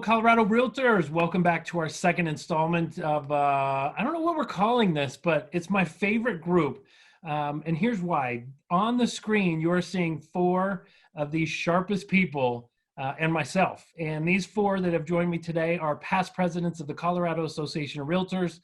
Colorado Realtors. Welcome back to our second installment of, I don't know what we're calling this, but it's my favorite group. And here's why. On the screen, you're seeing four of the sharpest people and myself. And these four that have joined me today are past presidents of the Colorado Association of Realtors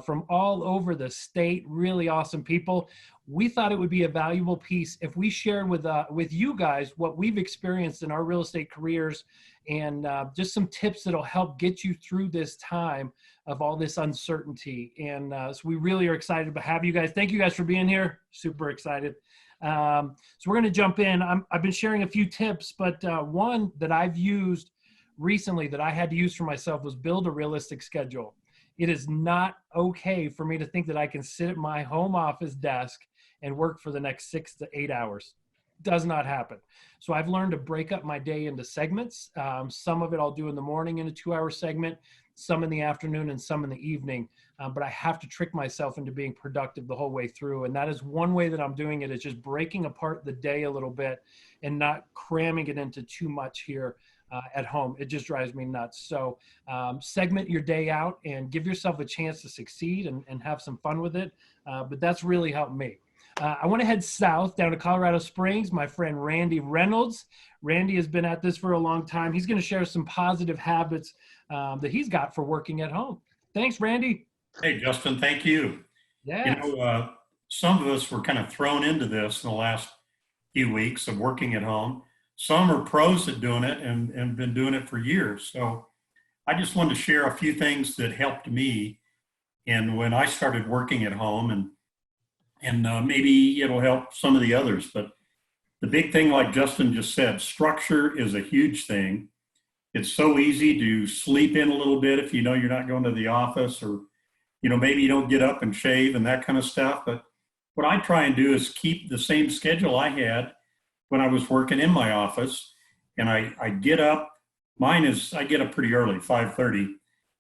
from all over the state, really awesome people. We thought it would be a valuable piece if we shared with you guys what we've experienced in our real estate careers and just some tips that'll help get you through this time of all this uncertainty. And so we really are excited to have you guys. Thank you guys for being here. Super excited. So we're going to jump in. I've been sharing a few tips, but one that I've used recently that I had to use for myself was build a realistic schedule. It is not okay for me to think that I can sit at my home office desk and work for the next 6 to 8 hours. Does not happen. So I've learned to break up my day into segments. Some of it I'll do in the morning in a 2-hour segment, some in the afternoon and some in the evening. But I have to trick myself into being productive the whole way through. And that is one way that I'm doing it, is just breaking apart the day a little bit and not cramming it into too much here at home. It just drives me nuts. So segment your day out and give yourself a chance to succeed and have some fun with it. But that's really helped me. I want to head south down to Colorado Springs. My friend Randy Reynolds. Randy has been at this for a long time. He's going to share some positive habits that he's got for working at home. Thanks, Randy. Hey, Justin, thank you. Yeah. Some of us were kind of thrown into this in the last few weeks of working at home. Some are pros at doing it and been doing it for years. So I just wanted to share a few things that helped me. And when I started working at home, and maybe it'll help some of the others. But the big thing, like Justin just said, structure is a huge thing. It's so easy to sleep in a little bit if you know you're not going to the office, or maybe you don't get up and shave and that kind of stuff. But what I try and do is keep the same schedule I had when I was working in my office. And I get up, I get up pretty early, 5:30,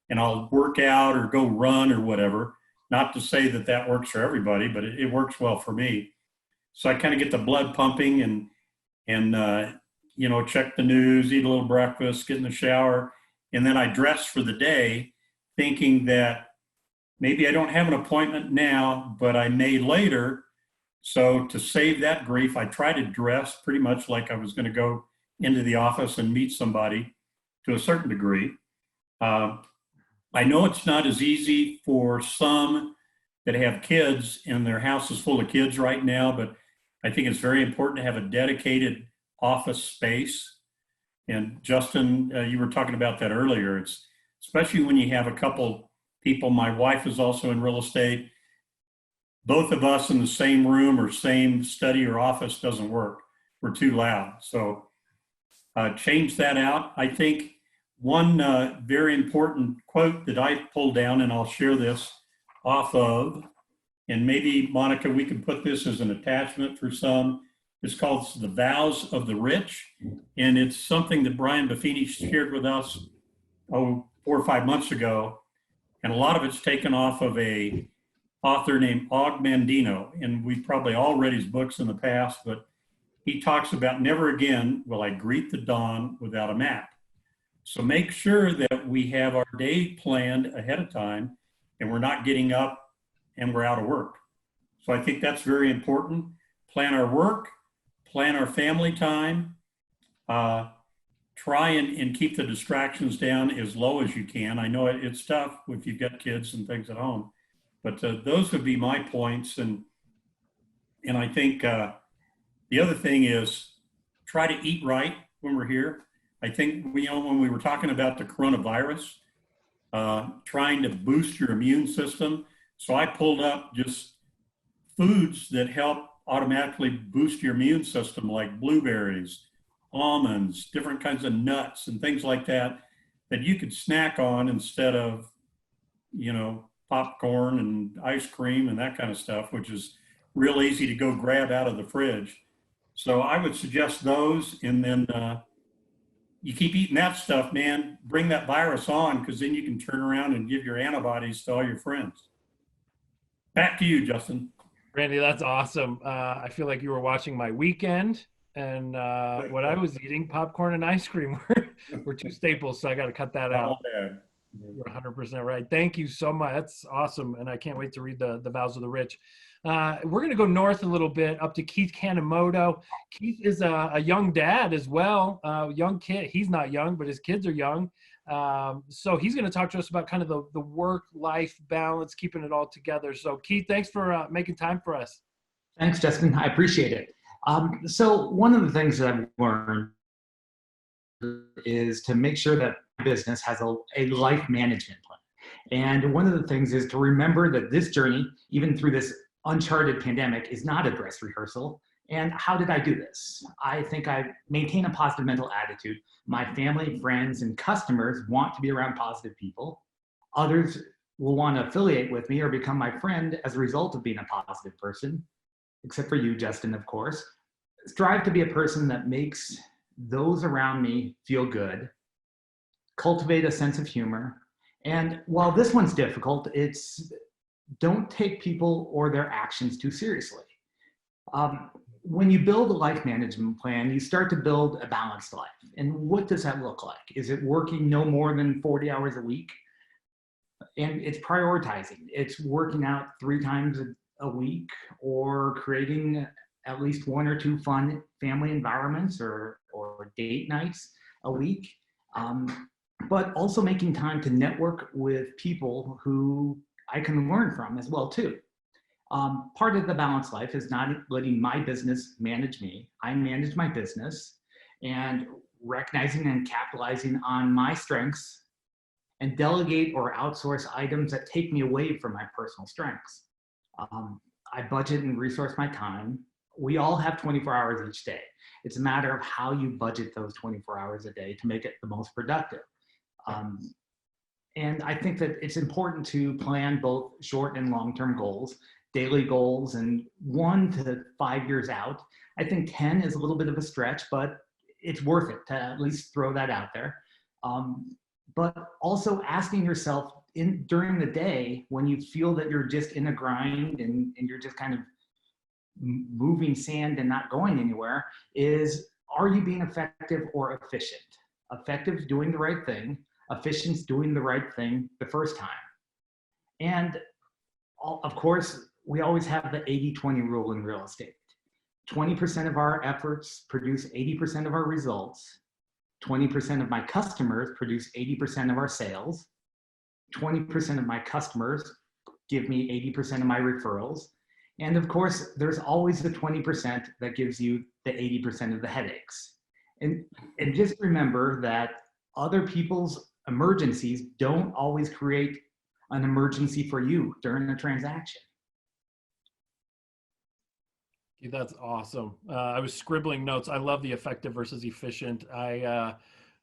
and I'll work out or go run or whatever. Not to say that that works for everybody, but it works well for me. So I kind of get the blood pumping and check the news, eat a little breakfast, get in the shower, and then I dress for the day, thinking that maybe I don't have an appointment now, but I may later. So to save that grief, I try to dress pretty much like I was going to go into the office and meet somebody to a certain degree. I know it's not as easy for some that have kids and their house is full of kids right now, but I think it's very important to have a dedicated office space. And Justin, you were talking about that earlier. It's especially when you have a couple people. My wife is also in real estate. Both of us in the same room or same study or office doesn't work. We're too loud. So change that out. I think one very important quote that I pulled down, and I'll share this off of, and maybe, Monica, we can put this as an attachment for some. It's called The Vows of the Rich, and it's something that Brian Buffini shared with us 4 or 5 months ago, and a lot of it's taken off of a author named Og Mandino, and we've probably all read his books in the past, but he talks about never again will I greet the dawn without a map. So make sure that we have our day planned ahead of time and we're not getting up and we're out of work. So I think that's very important. Plan our work, plan our family time, try and keep the distractions down as low as you can. I know it's tough if you've got kids and things at home, but those would be my points. And I think the other thing is try to eat right when we're here. I think, when we were talking about the coronavirus, trying to boost your immune system. So I pulled up just foods that help automatically boost your immune system, like blueberries, almonds, different kinds of nuts and things like that, that you could snack on instead of, popcorn and ice cream and that kind of stuff, which is real easy to go grab out of the fridge. So I would suggest those, and then you keep eating that stuff, man, bring that virus on, because then you can turn around and give your antibodies to all your friends. Back to you, Justin. Randy, that's awesome. I feel like you were watching my weekend. and what I was eating, popcorn and ice cream, were two staples. So I got to cut that out. All bad. You're 100% right. Thank you so much. That's awesome. And I can't wait to read the Vows of the Rich. We're going to go north a little bit up to Keith Kanemoto. Keith is a young dad as well, young kid. He's not young, but his kids are young. So he's going to talk to us about kind of the work-life balance, keeping it all together. So Keith, thanks for making time for us. Thanks, Justin. I appreciate it. So one of the things that I've learned is to make sure that business has a life management plan. And one of the things is to remember that this journey, even through this uncharted pandemic, is not a dress rehearsal. And how did I do this? I think I maintain a positive mental attitude. My family, friends, and customers want to be around positive people. Others will want to affiliate with me or become my friend as a result of being a positive person, except for you, Justin, of course. Strive to be a person that makes those around me feel good, cultivate a sense of humor. And while this one's difficult, it's don't take people or their actions too seriously. When you build a life management plan, you start to build a balanced life. And what does that look like? Is it working no more than 40 hours a week? And it's prioritizing. It's working out 3 times a week, or creating at least 1 or 2 fun family environments or date nights a week. But also making time to network with people who I can learn from as well too. Part of the balanced life is not letting my business manage me. I manage my business, and recognizing and capitalizing on my strengths, and delegate or outsource items that take me away from my personal strengths. I budget and resource my time. We all have 24 hours each day. It's a matter of how you budget those 24 hours a day to make it the most productive. And I think that it's important to plan both short and long-term goals, daily goals, and 1 to 5 years out. I think 10 is a little bit of a stretch, but it's worth it to at least throw that out there. But also asking yourself during the day, when you feel that you're just in a grind and you're just kind of moving sand and not going anywhere, are you being effective or efficient? Effective is doing the right thing. Efficient is doing the right thing the first time. And of course, we always have the 80-20 rule in real estate. 20% of our efforts produce 80% of our results. 20% of my customers produce 80% of our sales. 20% of my customers give me 80% of my referrals. And of course, there's always the 20% that gives you the 80% of the headaches. And just remember that other people's emergencies don't always create an emergency for you during a transaction. That's awesome. I was scribbling notes. I love the effective versus efficient. I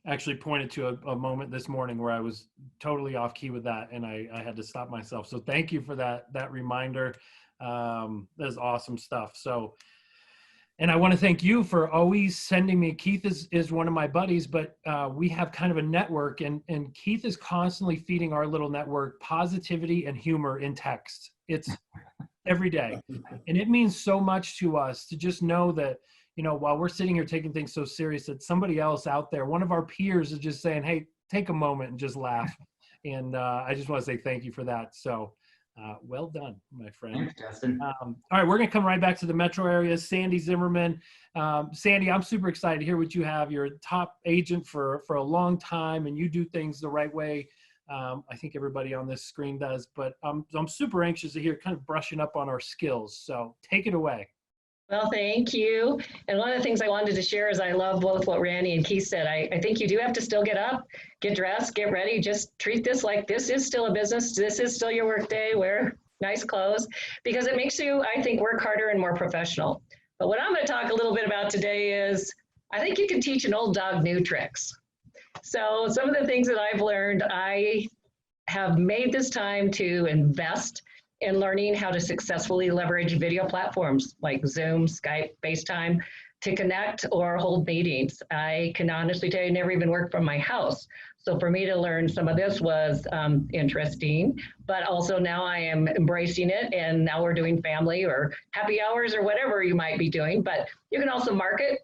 actually pointed to a moment this morning where I was totally off key with that, and I had to stop myself. So thank you for that reminder. That is awesome stuff. So, and I want to thank you for always sending me. Keith is one of my buddies, but we have kind of a network, and Keith is constantly feeding our little network positivity and humor in text. It's every day. And it means so much to us to just know that, you know, while we're sitting here taking things so serious, that somebody else out there, one of our peers, is just saying, hey, take a moment and just laugh. And I just want to say thank you for that. So well done, my friend. Thanks, Justin. All right, we're going to come right back to the metro area. Sandi Zimmerman. Sandi, I'm super excited to hear what you have. You're a top agent for a long time, and you do things the right way. I think everybody on this screen does, but I'm super anxious to hear kind of brushing up on our skills. So take it away. Well, thank you. And one of the things I wanted to share is I love both what Randy and Keith said. I think you do have to still get up, get dressed, get ready. Just treat this like this is still a business. This is still your work day. Wear nice clothes, because it makes you, I think, work harder and more professional. But what I'm going to talk a little bit about today is I think you can teach an old dog new tricks. So some of the things that I've learned, I have made this time to invest in learning how to successfully leverage video platforms like Zoom, Skype, FaceTime to connect or hold meetings. I can honestly tell you, never even worked from my house. So for me to learn some of this was interesting, but also now I am embracing it, and now we're doing family or happy hours or whatever you might be doing. But you can also market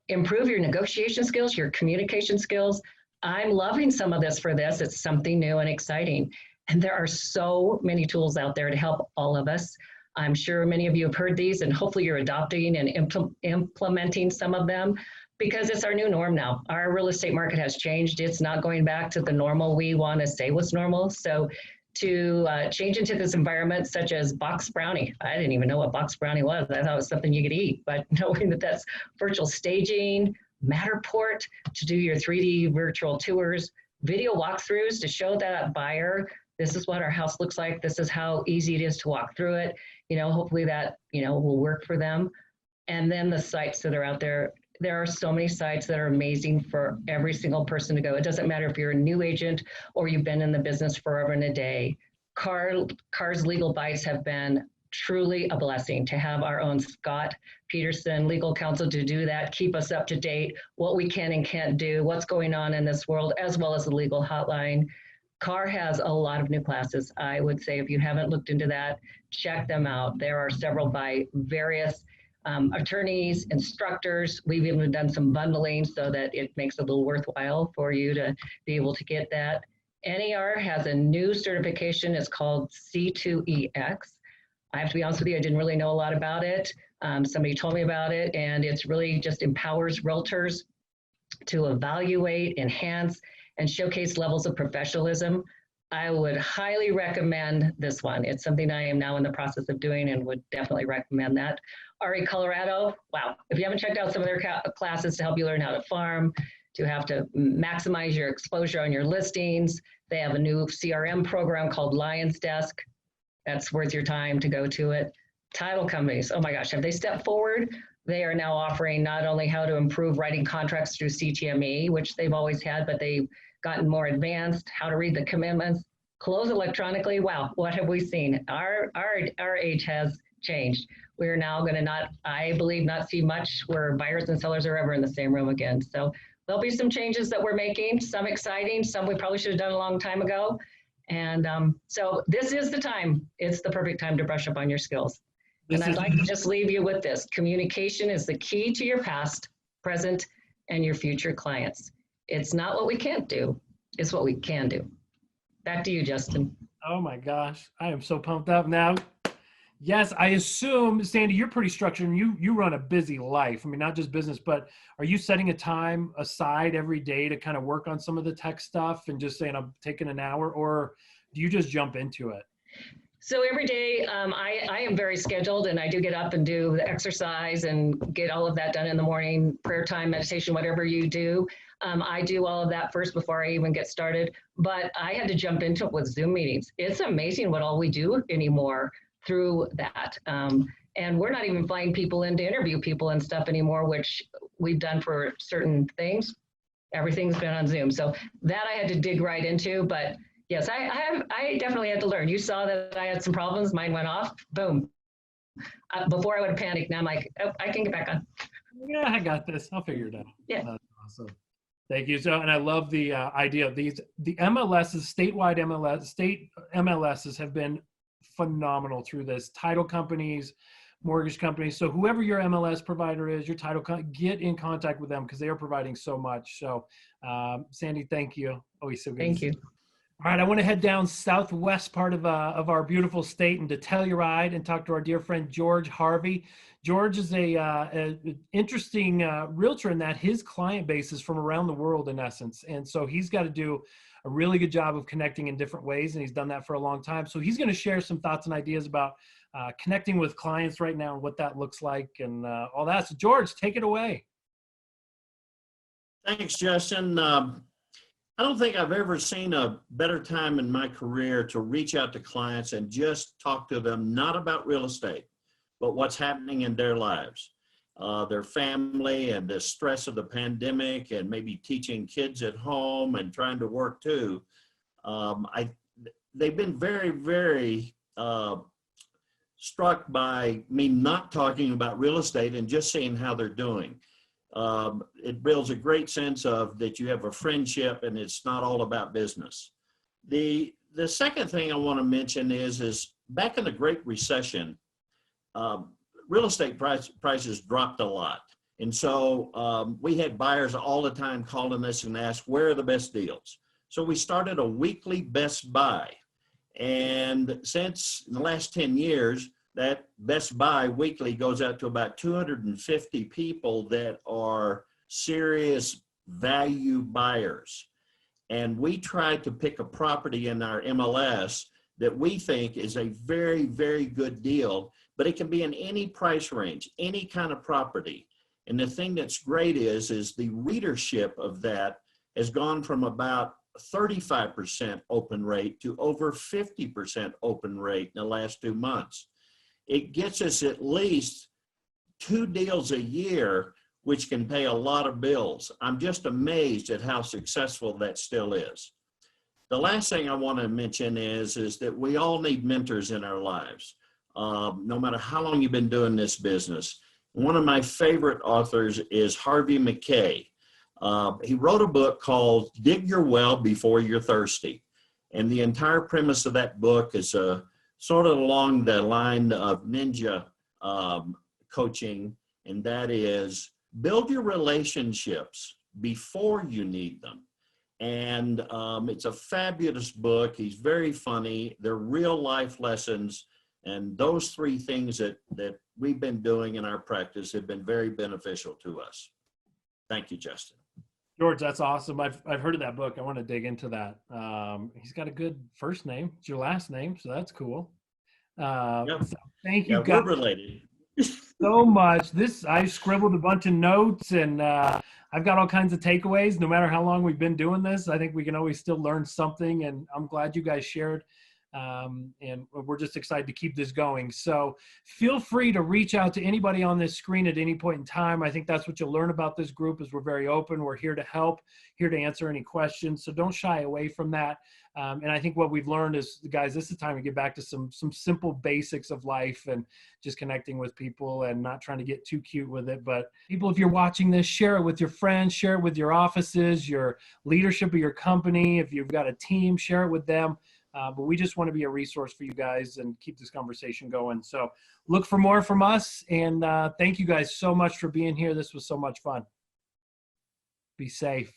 improve your negotiation skills, your communication skills. I'm loving some of this for this. It's something new and exciting. And there are so many tools out there to help all of us. I'm sure many of you have heard these, and hopefully you're adopting and implementing some of them, because it's our new norm now. Our real estate market has changed. It's not going back to the normal we want to say was normal. So to change into this environment such as box brownie. I didn't even know what box brownie was. I thought it was something you could eat, but knowing that that's virtual staging, Matterport to do your 3D virtual tours, video walkthroughs to show that buyer, this is what our house looks like. This is how easy it is to walk through it. Hopefully that, will work for them. And then the sites that are out there. There are so many sites that are amazing for every single person to go. It doesn't matter if you're a new agent or you've been in the business forever and a day. Cars Legal Bites have been truly a blessing to have our own Scott Peterson legal counsel to do that, keep us up to date, what we can and can't do, what's going on in this world, as well as the legal hotline. CAR has a lot of new classes. I would say if you haven't looked into that, check them out. There are several by various attorneys, instructors. We've even done some bundling so that it makes it a little worthwhile for you to be able to get that. NAR has a new certification. It's called C2EX. I have to be honest with you, I didn't really know a lot about it. Somebody told me about it, and it's really just empowers realtors to evaluate, enhance, and showcase levels of professionalism. I would highly recommend this one. It's something I am now in the process of doing and would definitely recommend that. RE Colorado, wow. If you haven't checked out some of their classes to help you learn how to farm, to have to maximize your exposure on your listings, they have a new CRM program called Lion's Desk. That's worth your time to go to it. Title companies, oh my gosh, have they stepped forward? They are now offering not only how to improve writing contracts through CTME, which they've always had, but they've gotten more advanced, how to read the commitments, close electronically. Wow, what have we seen? Our age has changed. We're now going to I believe, not see much where buyers and sellers are ever in the same room again. So there'll be some changes that we're making, some exciting, some we probably should have done a long time ago. And so this is the time. It's the perfect time to brush up on your skills. And I'd like to just leave you with this. Communication is the key to your past, present, and your future clients. It's not what we can't do. It's what we can do. Back to you, Justin. Oh my gosh. I am so pumped up now. Yes, I assume, Sandi, you're pretty structured and you run a busy life. I mean, not just business, but are you setting a time aside every day to kind of work on some of the tech stuff and just saying I'm taking an hour, or do you just jump into it? So every day I am very scheduled, and I do get up and do the exercise and get all of that done in the morning, prayer time, meditation, whatever you do. I do all of that first before I even get started, but I had to jump into it with Zoom meetings. It's amazing what all we do anymore through that. And we're not even flying people in to interview people and stuff anymore, which we've done for certain things. Everything's been on Zoom. So that I had to dig right into, but yes, I definitely had to learn. You saw that I had some problems. Mine went off. Boom. Before I would have panicked. Now I'm like, oh, I can get back on. Yeah, I got this. I'll figure it out. Yeah. That's awesome. Thank you. So, and I love the idea of the MLSs, statewide state MLSs have been phenomenal through this. Title companies, mortgage companies. So whoever your MLS provider is, your title, get in contact with them because they are providing so much. So Sandi, thank you. Always so good. Thank you. All right, I want to head down southwest part of our beautiful state and to Telluride and talk to our dear friend George Harvey. George is a interesting realtor in that his client base is from around the world in essence, and so he's got to do a really good job of connecting in different ways, and he's done that for a long time. So he's going to share some thoughts and ideas about connecting with clients right now and what that looks like and all that. So George, take it away. Thanks, Justin. I don't think I've ever seen a better time in my career to reach out to clients and just talk to them, not about real estate, but what's happening in their lives, their family and the stress of the pandemic and maybe teaching kids at home and trying to work too. They've been very, very struck by me not talking about real estate and just seeing how they're doing. It builds a great sense of that you have a friendship and it's not all about business. The second thing I want to mention is back in the Great Recession, real estate prices dropped a lot. And so we had buyers all the time calling us and ask, where are the best deals? So we started a weekly Best Buy. And since in the last 10 years, that Best Buy weekly goes out to about 250 people that are serious value buyers. And we try to pick a property in our MLS that we think is a very, very good deal, but it can be in any price range, any kind of property. And the thing that's great is the readership of that has gone from about 35% open rate to over 50% open rate in the last 2 months. It gets us at least 2 deals a year, which can pay a lot of bills. I'm just amazed at how successful that still is. The last thing I want to mention is that we all need mentors in our lives, no matter how long you've been doing this business. One of my favorite authors is Harvey McKay. He wrote a book called Dig Your Well Before You're Thirsty. And the entire premise of that book is sort of along the line of ninja coaching, and that is build your relationships before you need them. And it's a fabulous book. He's very funny. They're real life lessons. And those 3 things that we've been doing in our practice have been very beneficial to us. Thank you, Justin. George, that's awesome. I've heard of that book. I want to dig into that. He's got a good first name. It's your last name, so that's cool. Yep. So thank you, Yeah, guys, we're related. so much. I scribbled a bunch of notes, and I've got all kinds of takeaways. No matter how long we've been doing this, I think we can always still learn something, and I'm glad you guys shared. And we're just excited to keep this going. So feel free to reach out to anybody on this screen at any point in time. I think that's what you'll learn about this group is we're very open. We're here to help, here to answer any questions. So don't shy away from that. And I think what we've learned is, guys, this is time to get back to some simple basics of life and just connecting with people and not trying to get too cute with it. But people, if you're watching this, share it with your friends, share it with your offices, your leadership of your company. If you've got a team, share it with them. But we just want to be a resource for you guys and keep this conversation going. So look for more from us. And thank you guys so much for being here. This was so much fun. Be safe.